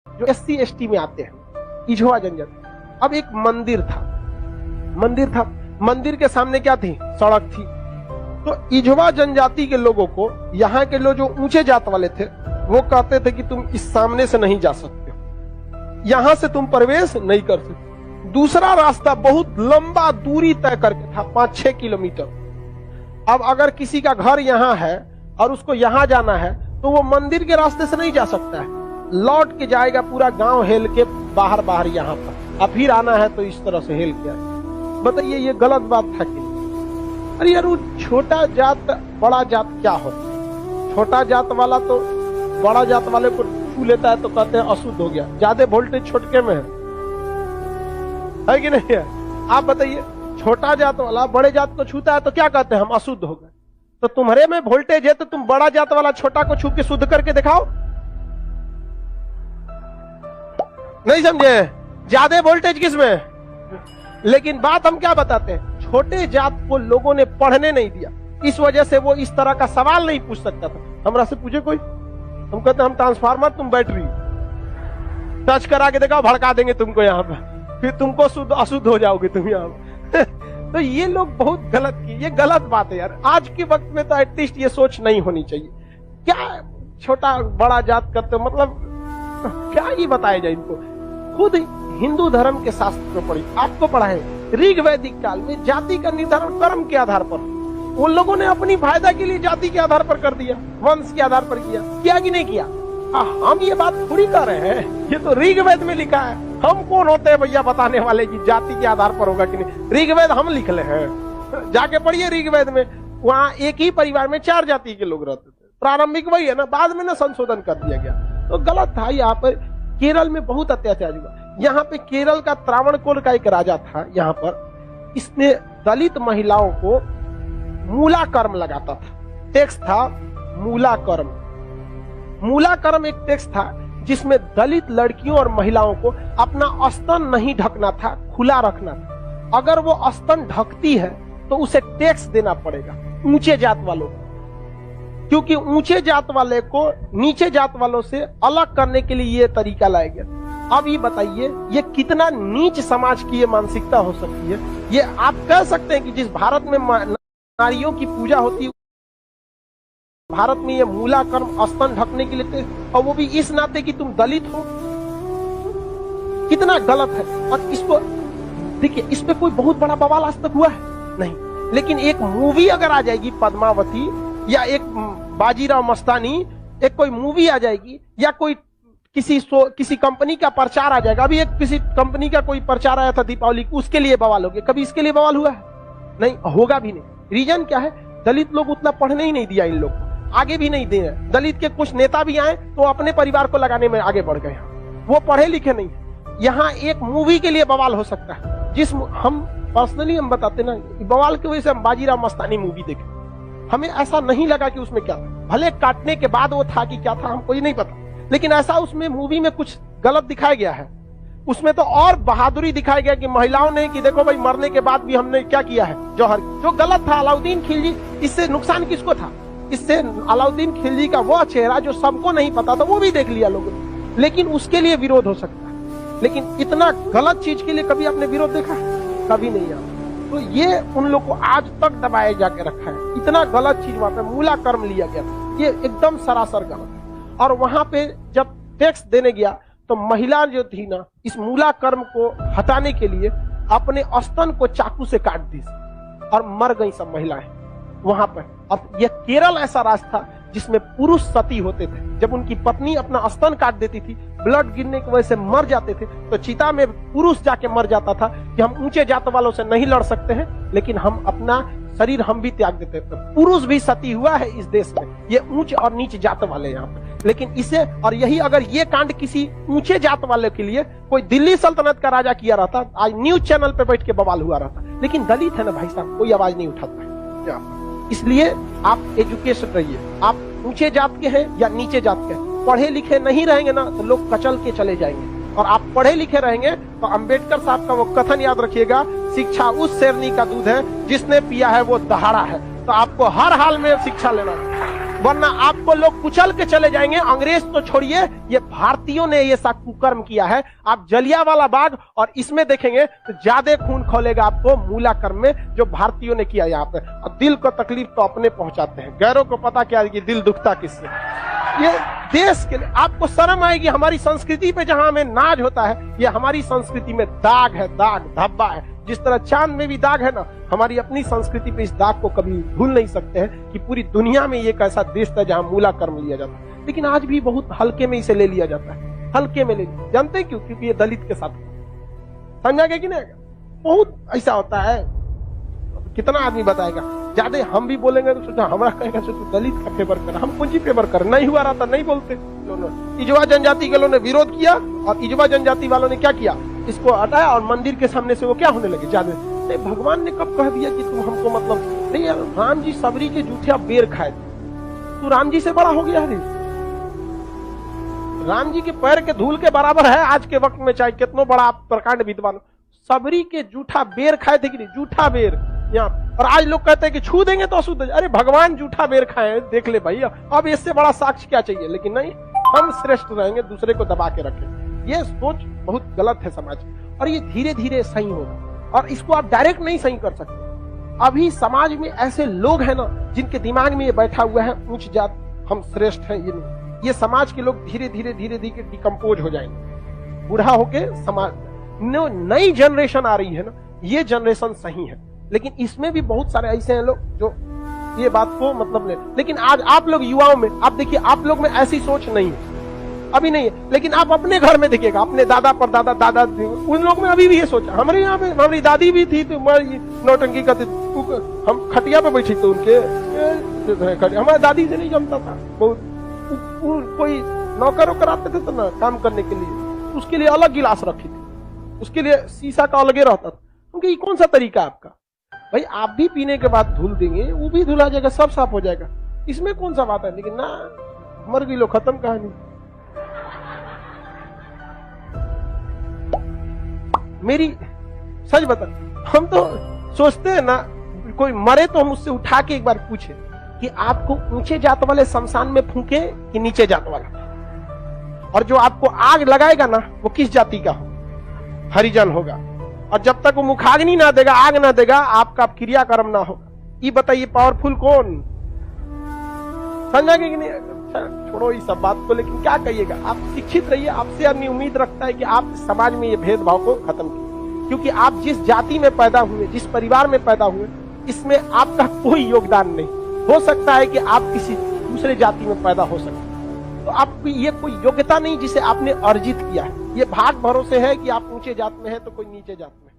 जो SC/ST में आते हैं, इझवा जनजाति। अब एक मंदिर था, मंदिर के सामने क्या थी? सड़क थी। तो इझवा जनजाति के लोगों को, यहाँ के लोग जो ऊंचे जात वाले थे, वो कहते थे कि तुम इस सामने से नहीं जा सकते, यहां से तुम प्रवेश नहीं कर सकते। दूसरा रास्ता बहुत लंबा दूरी तय करके था, 5-6 किलोमीटर। अब अगर किसी का घर यहाँ है और उसको यहाँ जाना है तो वो मंदिर के रास्ते से नहीं जा सकता है, लौट के जाएगा पूरा गांव हेल के बाहर यहाँ पर, अब फिर आना है तो इस तरह से हेल के आएगा। बताइए ये गलत बात था कि? अरे यार, वो छोटा जात बड़ा जात क्या होता है? छोटा जात वाला तो बड़ा जात वाले को छू लेता है तो कहते हैं अशुद्ध हो गया। ज्यादा वोल्टेज छोटके में है कि नहीं है? आप बताइए, छोटा जात वाला बड़े जात को छूता है तो क्या कहते हैं? हम अशुद्ध हो गए। तो तुम्हारे में वोल्टेज है तो तुम बड़ा जात वाला छोटा को छू के शुद्ध करके दिखाओ। नहीं समझे? ज्यादा वोल्टेज किसमें? लेकिन बात हम क्या बताते हैं, छोटे जात को लोगों ने पढ़ने नहीं दिया, इस वजह से वो इस तरह का सवाल नहीं पूछ सकता था। हमरा से पूछे कोई, हम कहते हम ट्रांसफार्मर, तुम बैटरी, टच करा के देखा, भड़का देंगे तुमको यहाँ पर, फिर तुमको शुद्ध अशुद्ध हो जाओगे तुम यहाँ पर। तो ये लोग बहुत गलत किए, ये गलत बात है यार। आज के वक्त में तो एटलीस्ट ये सोच नहीं होनी चाहिए। क्या छोटा बड़ा जात करते, मतलब क्या ही बताया जाए इनको? खुद हिंदू धर्म के शास्त्र में पढ़ी, आपको पढ़ाए, ऋग वैदिक काल में जाति का निर्धारण कर्म के आधार पर, उन लोगों ने अपनी फायदा के लिए जाति के आधार पर कर दिया, वंश के आधार पर किया कि नहीं किया? हम ये बात थोड़ी कर रहे हैं, ये तो ऋग्वेद में लिखा है। हम कौन होते हैं भैया बताने वाले कि जाति के आधार पर होगा कि नहीं? ऋग्वेद हम लिख ले हैं, जाके पढ़िए ऋग्वेद में। वहां एक ही परिवार में 4 जाति के लोग रहते थे, प्रारंभिक वही है ना, बाद में ना संशोधन कर दिया गया, तो गलत था। यहाँ पर केरल में बहुत अत्याचार हुआ। यहाँ पे केरल का त्रावणकोर का एक राजा था, यहाँ पर इसने दलित महिलाओं को मूलाकर्म लगाता था। टैक्स था मूलाकर्म। मूलाकर्म एक टैक्स था जिसमें दलित लड़कियों और महिलाओं को अपना स्तन नहीं ढकना था, खुला रखना था। अगर वो स्तन ढकती है तो उसे टैक्स देना पड़ेगा ऊंचे जात वालों को, क्योंकि ऊंचे जात वाले को नीचे जात वालों से अलग करने के लिए ये तरीका लाया गया। अब ये बताइए, ये कितना नीच समाज की ये मानसिकता हो सकती है? ये आप कह सकते हैं कि जिस भारत में नारियों की पूजा होती है, भारत में ये मूलाकर्म स्तन ढकने के लिए, और वो भी इस नाते कि तुम दलित हो, कितना गलत है। और इसको देखिए, इस पे कोई बहुत बड़ा बवाल आज तक हुआ है नहीं, लेकिन एक मूवी अगर आ जाएगी पद्मावती, या एक बाजीराव मस्तानी, एक कोई मूवी आ जाएगी, या कोई किसी कंपनी का प्रचार आ जाएगा। अभी एक किसी कंपनी का कोई प्रचार आया था दीपावली को, उसके लिए बवाल हो गया। कभी इसके लिए बवाल हुआ है? नहीं, होगा भी नहीं। रीजन क्या है? दलित लोग उतना पढ़ने ही नहीं दिया इन लोग को, आगे भी नहीं दे रहे। दलित के कुछ नेता भी आए तो अपने परिवार को लगाने में आगे बढ़ गए, वो पढ़े लिखे नहीं। यहाँ एक मूवी के लिए बवाल हो सकता है, जिस हम पर्सनली हम बताते ना, बवाल की वजह से हम बाजीराव मस्तानी मूवी देखे, हमें ऐसा नहीं लगा कि उसमें क्या था। भले काटने के बाद वो था कि क्या था हमको ही नहीं पता, लेकिन ऐसा उसमें मूवी में कुछ गलत दिखाया गया है। उसमें तो और बहादुरी दिखाया गया कि महिलाओं ने, कि देखो भाई मरने के बाद भी हमने क्या किया है, जौहर, जो गलत था। अलाउद्दीन खिलजी, इससे नुकसान किसको था? इससे अलाउद्दीन खिलजी का वो चेहरा जो सबको नहीं पता था, वो भी देख लिया लोगों ने, लेकिन उसके लिए विरोध हो सकता है। लेकिन इतना गलत चीज के लिए कभी आपने विरोध देखा? कभी नहीं आया। तो ये उन लोग को आज तक दबाए जाके रखा है। इतना गलत चीज वहां पे मूलाकर्म लिया गया, ये एकदम सरासर गलत है। और वहां पे जब टैक्स देने गया तो महिला जो थी ना, इस मूलाकर्म को हटाने के लिए अपने स्तन को चाकू से काट दी और मर गई सब महिलाएं वहां पर। अब यह केरल ऐसा राज्य था जिसमें पुरुष सती होते थे। जब उनकी पत्नी अपना स्तन काट देती थी, ब्लड गिरने की वजह से मर जाते थे, तो चिता में पुरुष जाके मर जाता था कि हम ऊंचे जात वालों से नहीं लड़ सकते हैं, लेकिन हम अपना शरीर हम भी त्याग देते हैं। तो पुरुष भी सती हुआ है इस देश में, ये ऊंच और नीच जात वाले यहाँ पे। लेकिन इसे, और यही अगर ये कांड किसी ऊंचे जात वाले के लिए कोई दिल्ली सल्तनत का राजा किया रहता, आज न्यूज चैनल पे बैठ के बवाल हुआ रहता। लेकिन दलित है ना भाई साहब, कोई आवाज नहीं उठाता है। इसलिए आप एजुकेशन रहिए, आप ऊंचे जात के हैं या नीचे जात के हैं, पढ़े लिखे नहीं रहेंगे ना तो लोग कचल के चले जाएंगे। और आप पढ़े लिखे रहेंगे तो अंबेडकर साहब का वो कथन याद रखिएगा, शिक्षा उस शेरनी का दूध है जिसने पिया है वो दहाड़ा है। तो आपको हर हाल में शिक्षा लेना है। वरना आपको लोग कुचल के चले जाएंगे। अंग्रेज तो छोड़िए, ये भारतीयों ने ये सा कुकर्म किया है। आप जलियांवाला बाग और इसमें देखेंगे तो ज्यादा खून खोलेगा आपको मूला कर्म में, जो भारतीयों ने किया यहाँ पे। और दिल को तकलीफ तो अपने पहुंचाते हैं, गैरों को पता क्या है कि दिल दुखता किससे। ये देश के लिए आपको शर्म आएगी। हमारी संस्कृति पे जहां हमें नाज होता है, ये हमारी संस्कृति में दाग है, दाग धब्बा है। जिस तरह चांद में भी दाग है ना, हमारी अपनी संस्कृति पे इस दाग को कभी भूल नहीं सकते हैं कि पूरी दुनिया में एक ऐसा देश था जहां मूला कर्म लिया जाता है, लेकिन आज भी बहुत हल्के में इसे ले लिया जाता है। हल्के में ले लिया, जानते हैं क्यों? क्योंकि ये दलित के साथ, समझा गया कि नहीं? बहुत ऐसा होता है। कितना आदमी बताएगा, ज्यादा हम भी बोलेंगे तो सोचा हमारा कहेगा तू दलित का फेवर कर, हम कौन सी फेवर कर, नहीं हुआ रहा था नहीं बोलते। इजवा जनजाति के लोगों ने विरोध किया और इजवा जनजाति वालों ने क्या किया, इसको हटाया और मंदिर के सामने से वो क्या होने लगे, ज्यादा नहीं। भगवान ने कब कह दिया कि तुम हमको मतलब नहीं यार, राम जी सबरी के जूठे बेर खाए, तू राम जी से बड़ा हो गया है। राम जी के पैर के धूल के बराबर है आज के वक्त में, चाहे कितना बड़ा आप प्रकांड विद्वान। सबरी के जूठा बेर खाए थे कि नहीं, जूठा बेर यहाँ। और आज लोग कहते हैं कि छू देंगे तो अशुद्ध। अरे भगवान जूठा बेर खाए, देख ले भाई, अब इससे बड़ा साक्ष्य क्या चाहिए। लेकिन नहीं, हम श्रेष्ठ रहेंगे, दूसरे को दबा के रखें। ये सोच बहुत गलत है समाज में, और ये धीरे धीरे सही होगा। और इसको आप डायरेक्ट नहीं सही कर सकते। अभी समाज में ऐसे लोग हैं ना, जिनके दिमाग में ये बैठा हुआ है उच्च जात, हम श्रेष्ठ हैं। ये नहीं, ये समाज के लोग धीरे धीरे धीरे धीरे डिकम्पोज हो जाएंगे, बूढ़ा होके। समाज नई जनरेशन आ रही है ना, ये जनरेशन सही है, लेकिन इसमें भी बहुत सारे ऐसे हैं लोग जो ये बात को मतलब ले। लेकिन आज आप लोग युवाओं में आप देखिए, आप लोग में ऐसी सोच नहीं है, अभी नहीं है। लेकिन आप अपने घर में देखिएगा, अपने दादा परदादा दादा उन लोग में अभी भी ये सोच। हमारे यहाँ पे हमारी दादी भी थी तो नौटंकी करते, हम खटिया पे बैठी तो उनके, हमारी दादी से नहीं जमता था। बहुत कोई नौकर वोकर आते थे तो ना काम करने के लिए, उसके लिए अलग गिलास रखी थी, उसके लिए शीशा का अलगे रहता था। क्योंकि ये कौन सा तरीका आपका भाई, आप भी पीने के बाद धुल देंगे, वो भी धुला जाएगा, सब साफ हो जाएगा, इसमें कौन सा बात है। लेकिन ना, मर गई लो, खत्म कहानी। मेरी सच बता, हम तो सोचते हैं ना, कोई मरे तो हम उससे उठा के एक बार पूछे कि आपको ऊंचे जात वाले शमशान में फूके कि नीचे जात वाला, और जो आपको आग लगाएगा ना वो किस जाति का हो, हरिजन होगा। और जब तक वो मुखाग्नि ना देगा, आग ना देगा, आपका क्रियाकर्म ना होगा। ये बताइए पावरफुल कौन, समझा कि नहीं? छोड़ो इस सब बात को, लेकिन क्या कहिएगा, आप शिक्षित रहिए। आपसे आदमी उम्मीद रखता है कि आप समाज में ये भेदभाव को खत्म कीजिए, क्योंकि आप जिस जाति में पैदा हुए, जिस परिवार में पैदा हुए, इसमें आपका कोई योगदान नहीं। हो सकता है कि आप किसी दूसरे जाति में पैदा हो सकते, तो आपकी ये कोई योग्यता नहीं जिसे आपने अर्जित किया है। ये भाग भरोसे है कि आप ऊंचे जात में है तो कोई नीचे जात में।